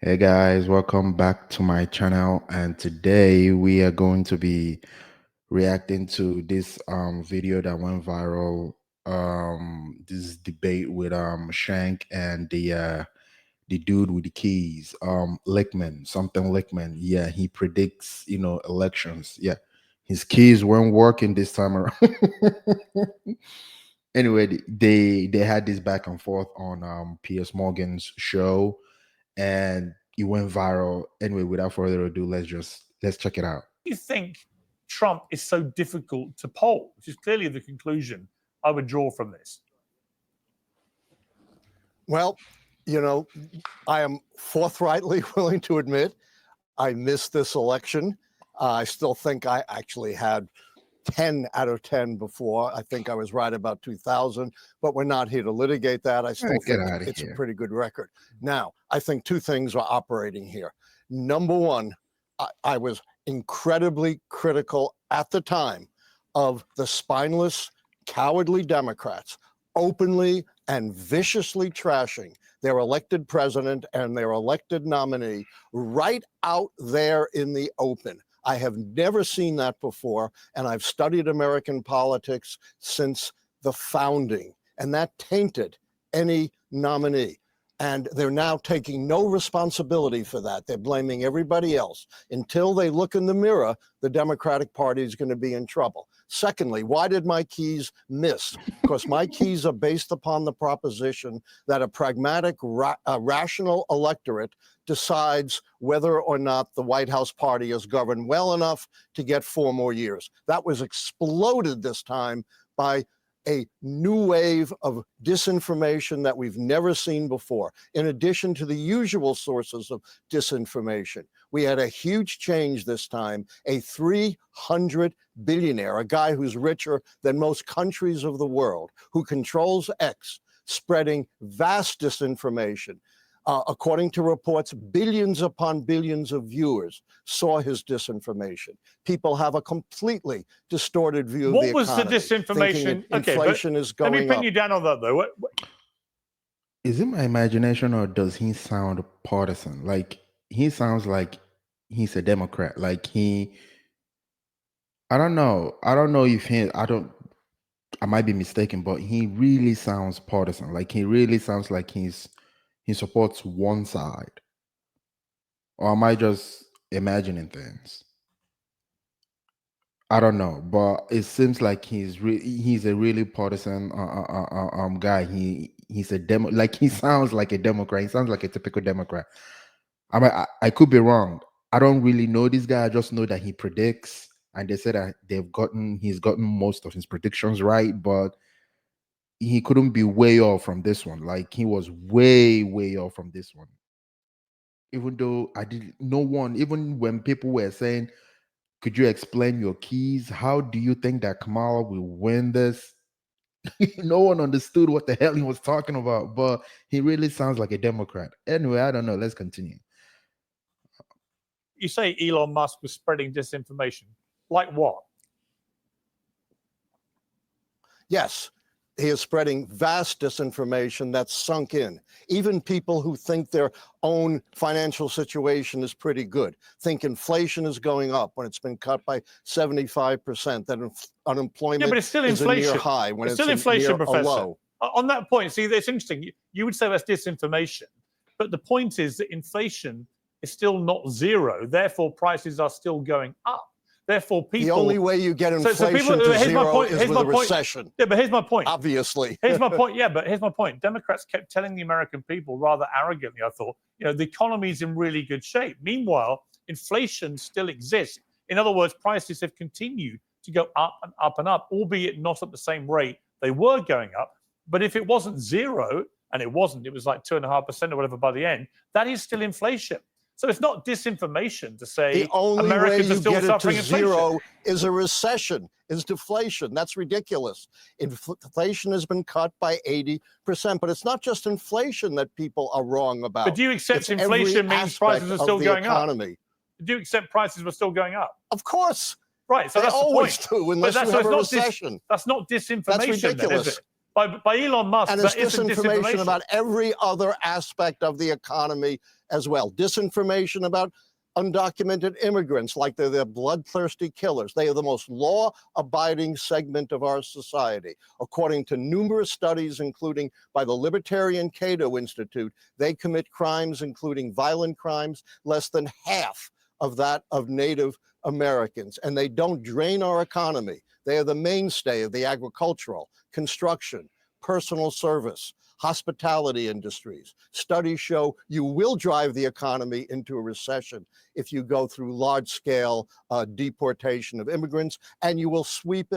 Hey guys, welcome back to my channel. And today we are going to be reacting to this video that went viral. This debate with Shank and the dude with the keys, Lichtman, something Lichtman. Yeah, he predicts, elections. Yeah, his keys weren't working this time around. Anyway, they had this back and forth on Piers Morgan's show, and it went viral. Anyway, without further ado, let's check it out. You think Trump is so difficult to poll, which is clearly the conclusion I would draw from this. Well, I am forthrightly willing to admit I missed this election. I still think I actually had 10 out of 10 before. I think I was right about 2000, but we're not here to litigate that. I still think it's a pretty good record. Now, I think two things are operating here. Number one, I was incredibly critical at the time of the spineless, cowardly Democrats openly and viciously trashing their elected president and their elected nominee right out there in the open. I have never seen that before, and I've studied American politics since the founding, and that tainted any nominee. And they're now taking no responsibility for that. They're blaming everybody else. Until they look in the mirror, the Democratic Party is going to be in trouble. Secondly, why did my keys miss? Because my keys are based upon the proposition that a pragmatic, rational electorate decides whether or not the White House party is governed well enough to get 4 more years. That was exploded this time by a new wave of disinformation that we've never seen before. In addition to the usual sources of disinformation, we had a huge change this time. A 300 billionaire, a guy who's richer than most countries of the world, who controls X, spreading vast disinformation. According to reports, billions upon billions of viewers saw his disinformation. People have a completely distorted view of the economy. What was the disinformation? Inflation is going up. Let me pin you down on that, though. Is it my imagination, or does he sound partisan? Like, he sounds like he's a Democrat. Like, I don't know. I might be mistaken, but he really sounds partisan. Like, he really sounds like he supports one side. Or am I just imagining things? I don't know, but it seems like he's a really partisan guy. He's a demo, like, he sounds like a Democrat. He sounds like a typical Democrat. I could be wrong. I don't really know this guy. I just know that he predicts, and they said that he's gotten most of his predictions right, but he couldn't be way off from this one. Like, he was way off from this one. Even though even when people were saying, could you explain your keys? How do you think that Kamala will win this? No one understood what the hell he was talking about, but he really sounds like a Democrat. Anyway, I don't know. Let's continue. You say Elon Musk was spreading disinformation. Like what? Yes. He is spreading vast disinformation that's sunk in. Even people who think their own financial situation is pretty good think inflation is going up when it's been cut by 75%, that unemployment but it's still is inflation. A near high when it's still inflation, near Professor. A low. On that point, see, it's interesting. You would say that's disinformation, but the point is that inflation is still not zero. Therefore, prices are still going up. Therefore, people. The only way you get inflation to zero is with a recession. Yeah, but here's my point. Obviously. Here's my point. Yeah, but here's my point. Democrats kept telling the American people rather arrogantly, I thought, the economy's in really good shape. Meanwhile, inflation still exists. In other words, prices have continued to go up and up and up, albeit not at the same rate they were going up. But if it wasn't zero, and it wasn't, it was like 2.5% or whatever by the end, that is still inflation. So it's not disinformation to say the only Americans way are still get suffering it to inflation. Zero is a recession, is deflation. That's ridiculous. Inflation has been cut by 80%, but it's not just inflation that people are wrong about. But do you accept inflation means prices are still going up? Do you accept prices were still going up? Of course. Right, so they that's always the point. do, unless you have a recession. That's not disinformation, that's ridiculous. Then, is it? By Elon Musk, and it's disinformation about every other aspect of the economy as well. Disinformation about undocumented immigrants, like they're bloodthirsty killers. They are the most law-abiding segment of our society. According to numerous studies, including by the Libertarian Cato Institute, they commit crimes, including violent crimes, less than half of that of Native Americans. And they don't drain our economy. They are the mainstay of the agricultural, construction, personal service, hospitality industries. Studies show you will drive the economy into a recession if you go through large-scale deportation of immigrants, and you will sweep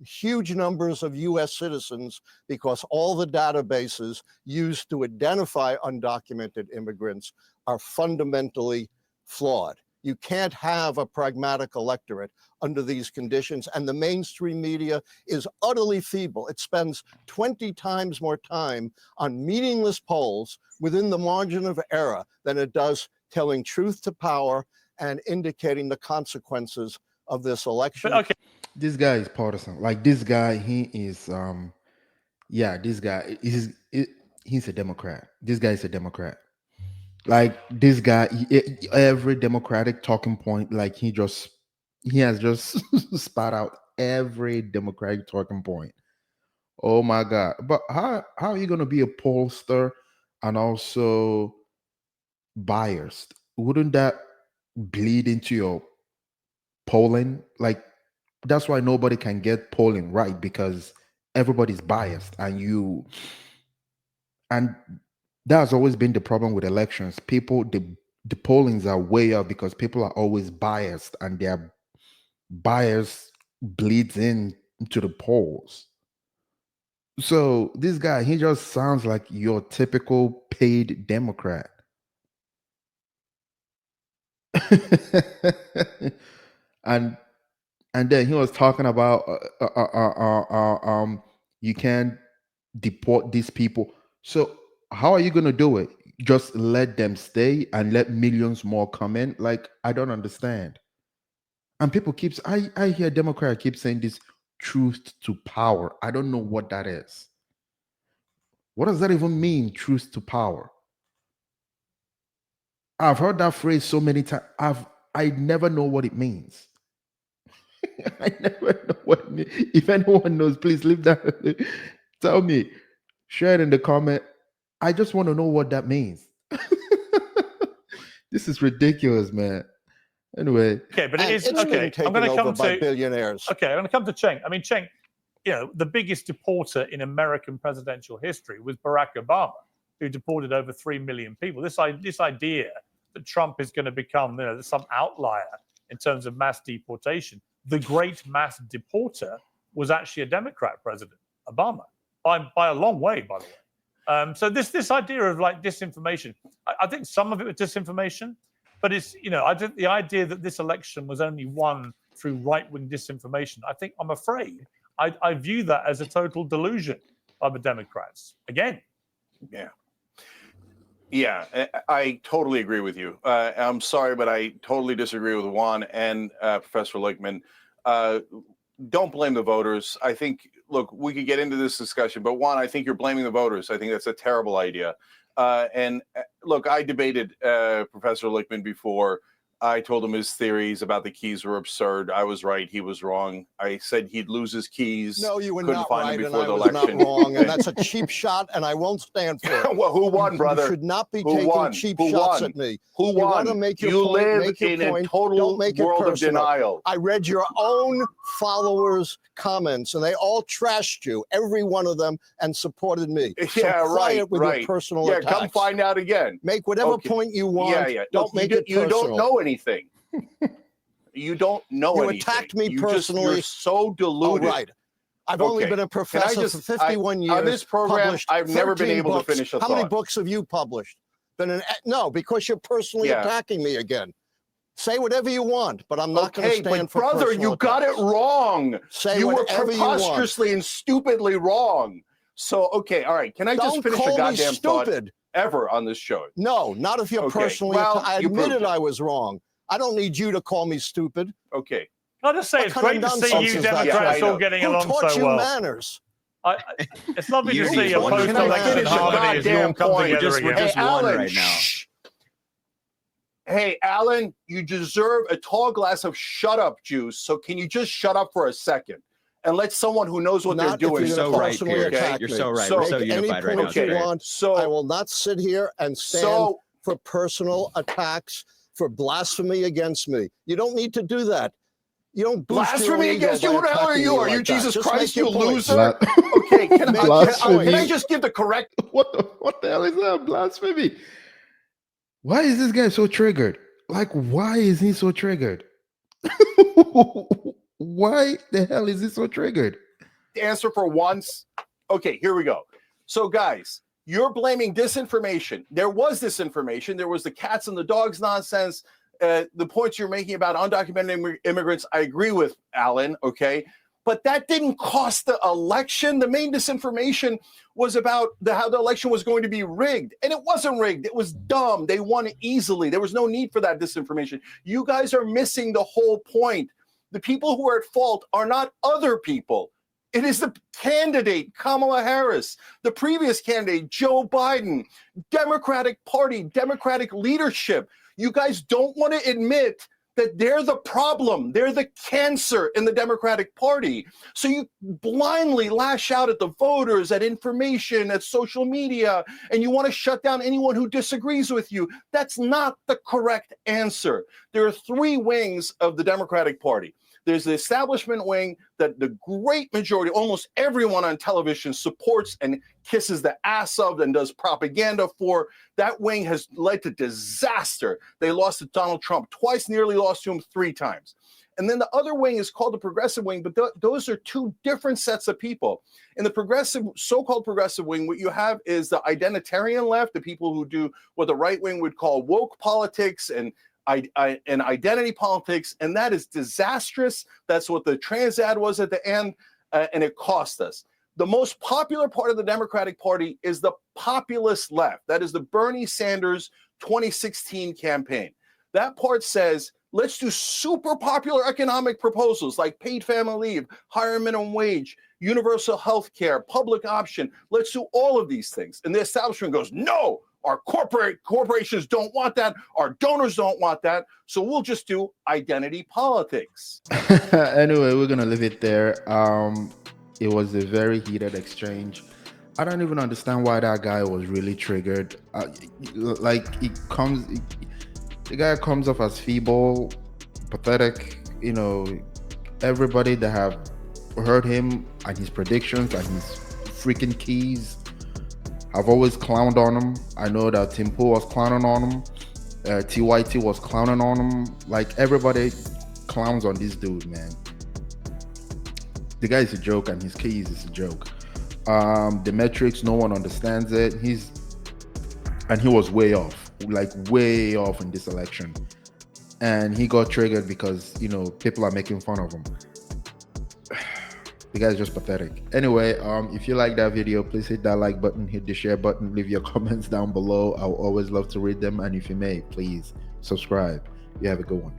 huge numbers of U.S. citizens because all the databases used to identify undocumented immigrants are fundamentally flawed. You can't have a pragmatic electorate under these conditions, and the mainstream media is utterly feeble. It spends 20 times more time on meaningless polls within the margin of error than it does telling truth to power and indicating the consequences of this election. But, okay. This guy is partisan. Like this guy, he is yeah, this guy he's a Democrat. This guy is a Democrat. Like this guy, every Democratic talking point, like he has just spat out every Democratic talking point. Oh my God! But how are you gonna be a pollster and also biased? Wouldn't that bleed into your polling? Like that's why nobody can get polling right, because everybody's biased, and that's always been the problem with elections. People, the pollings are way up because people are always biased, and their bias bleeds in to the polls. So this guy, he just sounds like your typical paid Democrat. and and then he was talking about you can't deport these people. So how are you going to do it? Just let them stay and let millions more come in? Like, I don't understand. And people I hear Democrat keep saying this truth to power. I don't know what that is. What does that even mean, truth to power? I've heard that phrase so many times. I never know what it means. I never know what it means. If anyone knows, please leave that. Tell me. Share it in the comment. I just want to know what that means. This is ridiculous, man. Anyway. Okay, but it is okay. I'm going to come to billionaires. Okay, I'm going to come to Cenk. I mean, Cenk, you know, the biggest deporter in American presidential history was Barack Obama, who deported over 3 million people. This idea that Trump is going to become, you know, some outlier in terms of mass deportation. The great mass deporter was actually a Democrat president, Obama, by a long way, by the way. So this idea of like disinformation, I think some of it was disinformation, but it's, you know, I think the idea that this election was only won through right-wing disinformation, I'm afraid, I view that as a total delusion by the Democrats. Again. Yeah, I totally agree with you. I'm sorry, but I totally disagree with Juan and Professor Lichtman. Don't blame the voters. I think, look, we could get into this discussion, but Juan, I think you're blaming the voters. I think that's a terrible idea. And look, I debated Professor Lichtman before. I told him his theories about the keys were absurd. I was right. He was wrong. I said he'd lose his keys. No, you were Couldn't not find right, him and before I the was election. not wrong. And that's a cheap shot, and I won't stand for it. Well, who won, brother? You should not be Who taking won? cheap Who shots won? at me. Who You won? want to make your You point, live make your in point. a total Don't make it world of personal. denial. I read your own followers' comments, and they all trashed you, every one of them, and supported me. Yeah, so quiet with your personal attacks. Come find out again. Make whatever point you want. Don't Look, make it personal. You don't know anything. You don't know anything. You attacked me personally. You're so deluded. Oh, right. I've only been a professor for 51 years. On this program, I've never been able books. to finish a thought. How many books have you published? No, because you're personally attacking me again. Say whatever you want, but I'm not going to stand for brother, you got it wrong. You were preposterously and stupidly wrong. So, okay, all right. Can I just finish a goddamn thought ever on this show? No, not if you're personally. I admitted I was wrong. I don't need you to call me stupid. Okay. Can I just say, it's great to see you Democrats all getting along so well. Who taught you manners? It's lovely to see a post-election harmony as you all come together again. We're just one right now. Hey, Allan, you deserve a tall glass of shut up juice. So can you just shut up for a second and let someone who knows what Not they're doing if you're so gonna right, personally Pierce. attack You're me. so right. So- We're so Make any unified right point now. you It's great. want. I So, will not sit here and stand so for personal attacks, for blasphemy against me. You don't need to do that. You don't boost your blasphemy ego against you? by Who the hell are attacking you? me Are you like that. Jesus Just Christ, make your you point. loser? Okay, can Make I your Blasphemy. just give the correct? What the hell is that? Blasphemy. Why is this guy so triggered? Like, why is he so triggered? Why the hell is he so triggered? Answer for once? Okay, here we go. So, guys, you're blaming disinformation. There was disinformation. There was the cats and the dogs nonsense. The points you're making about undocumented immigrants, I agree with, Allan, okay? But that didn't cost the election. The main disinformation was about how the election was going to be rigged. And it wasn't rigged. It was dumb. They won easily. There was no need for that disinformation. You guys are missing the whole point. The people who are at fault are not other people. It is the candidate, Kamala Harris, the previous candidate, Joe Biden, Democratic Party, Democratic leadership. You guys don't want to admit that they're the problem. They're the cancer in the Democratic Party. So you blindly lash out at the voters, at information, at social media, and you want to shut down anyone who disagrees with you. That's not the correct answer. There are three wings of the Democratic Party. There's the establishment wing that the great majority, almost everyone on television supports and kisses the ass of and does propaganda for. That wing has led to disaster. They lost to Donald Trump twice, nearly lost to him 3 times. And then the other wing is called the progressive wing, but those are two different sets of people. In the progressive, so-called progressive wing, what you have is the identitarian left, the people who do what the right wing would call woke politics and identity politics, and that is disastrous. That's what the trans ad was at the end, and it cost us. The most popular part of the Democratic Party is the populist left. That is the Bernie Sanders 2016 campaign. That part says, let's do super popular economic proposals like paid family leave, higher minimum wage, universal health care, public option. Let's do all of these things. And the establishment goes, no, our corporations don't want that. Our donors don't want that. So we'll just do identity politics. Anyway, we're gonna leave it there. It was a very heated exchange. I don't even understand why that guy was really triggered. The guy comes off as feeble, pathetic. You know, everybody that have heard him and his predictions and his freaking keys, I've always clowned on him. I know that Tim Pool was clowning on him. TYT was clowning on him. Like, everybody clowns on this dude, man. The guy is a joke and his keys is a joke. The metrics, no one understands it. He was way off, like way off in this election. And he got triggered because, you know, people are making fun of him. The guy's just pathetic. Anyway, if you like that video, please hit that like button, hit the share button, leave your comments down below. I'll always love to read them. And if you may, please subscribe. You have a good one.